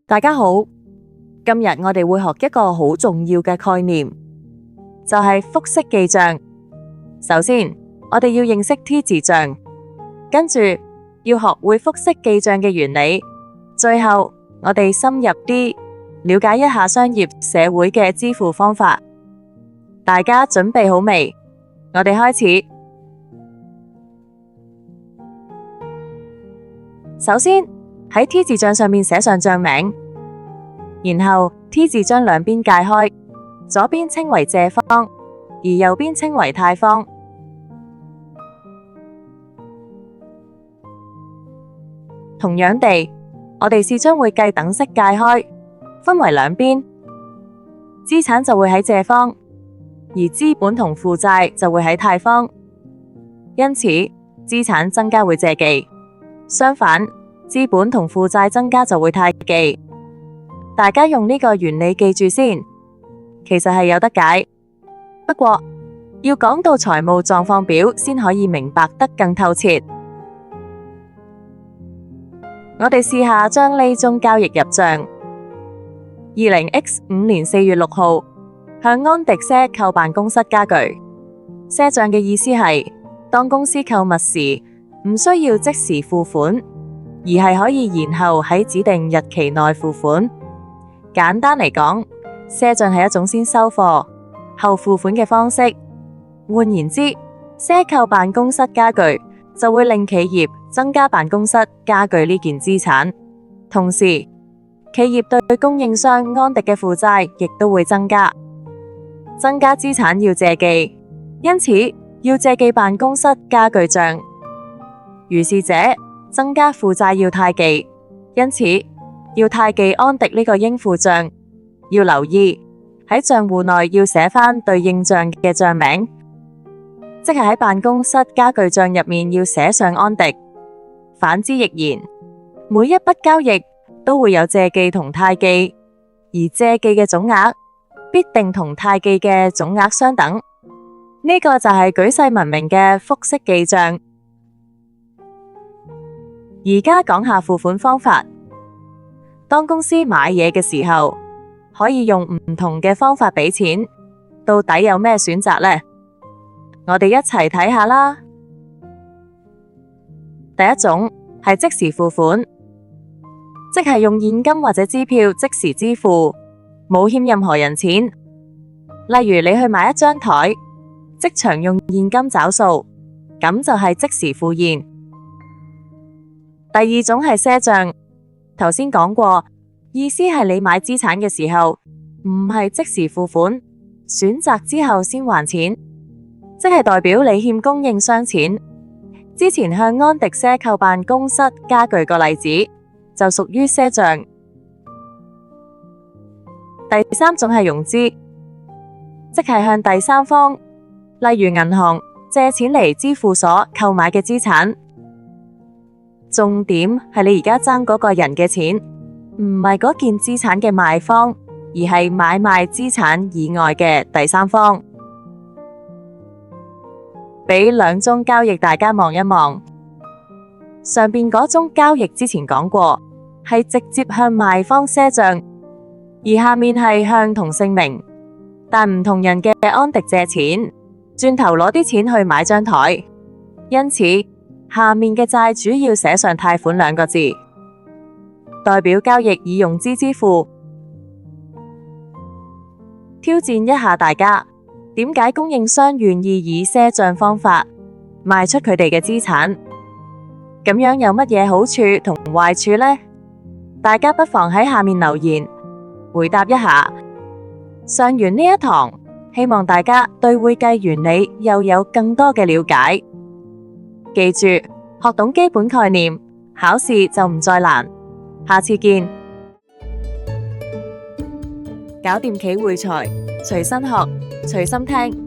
大家好，今日我哋會學一個好重要嘅概念，就係複式記帳。首先，我哋要認識 T 字帳，跟住要學會複式記帳嘅原理，最後我哋深入啲了解一下商業社會嘅支付方法。大家準備好未？我哋開始。首先，喺 T 字帳上面寫上帳名，然後 T 字將兩邊界開，左邊稱為借方，而右邊稱為貸方。同樣地，我哋試將會計等式界開，分為兩邊，資產就會喺借方，而資本同負債就會喺貸方。因此，資產增加會借記，相反，資本同負債增加就會貸記。大家用呢個原理記住先，其實係有得解。不過，要講到財務狀況表先可以明白得更透徹。我哋試下將呢宗交易入帳。20X5 年4月6號，向安迪賒購辦公室家具。賒賬嘅意思係，當公司購物時唔需要即時付款，而係可以延後喺指定日期內付款。簡單嚟講，賒賬係一種先收貨後付款嘅方式。換言之，賒購辦公室家具就會令企業增加辦公室家具呢件資產，同時企業對供應商安迪嘅負債亦都會增加。增加資產要借記，因此要借記辦公室家具賬。如是者，增加負債要貸記，因此要貸記安迪呢個應付賬。要留意喺賬戶內要寫返對應賬嘅賬名，即係喺辦公室家具賬入面要寫上安迪。反之亦然，每一筆交易都會有借記同貸記，而借記嘅總額必定同貸記嘅總額相等。呢個就係舉世聞名嘅複式記帳。而家講下付款方法。當公司買嘢嘅時候，可以用唔同嘅方法俾錢，到底有咩選擇呢？我哋一齊睇下啦。第一種係即時付款，即係用現金或者支票即時支付，冇欠任何人錢。例如你去買一張台，即場用現金找數，咁就係即時付現。第二種係賒賬，頭先講過，意思係你買資產嘅時候，唔係即時付款，選擇之後先還錢，即係代表你欠供應商錢。之前向安迪賒購辦公室家具個例子就屬於賒賬。第三種係融資，即係向第三方，例如銀行借錢嚟支付所購買嘅資產。重點係你而家爭嗰個人嘅錢，唔係嗰件資產嘅賣方，而係買賣資產以外嘅第三方。俾兩宗交易大家望一望。上邊嗰宗交易之前講過，係直接向賣方賒賬，而下面係向同姓名但唔同人嘅安迪借錢，轉頭攞啲錢去買張台。因此，下面嘅債主要寫上貸款兩個字，代表交易以融資支付。挑戰一下大家，點解供應商願意以賒賬方法賣出佢哋嘅資產？咁樣有乜嘢好處同壞處呢？大家不妨喺下面留言回答一下。上完呢一堂，希望大家對會計原理又有更多嘅了解。記住，學懂基本概念，考試就唔再難。下次見。搞掂企會財，隨身學，隨心聽。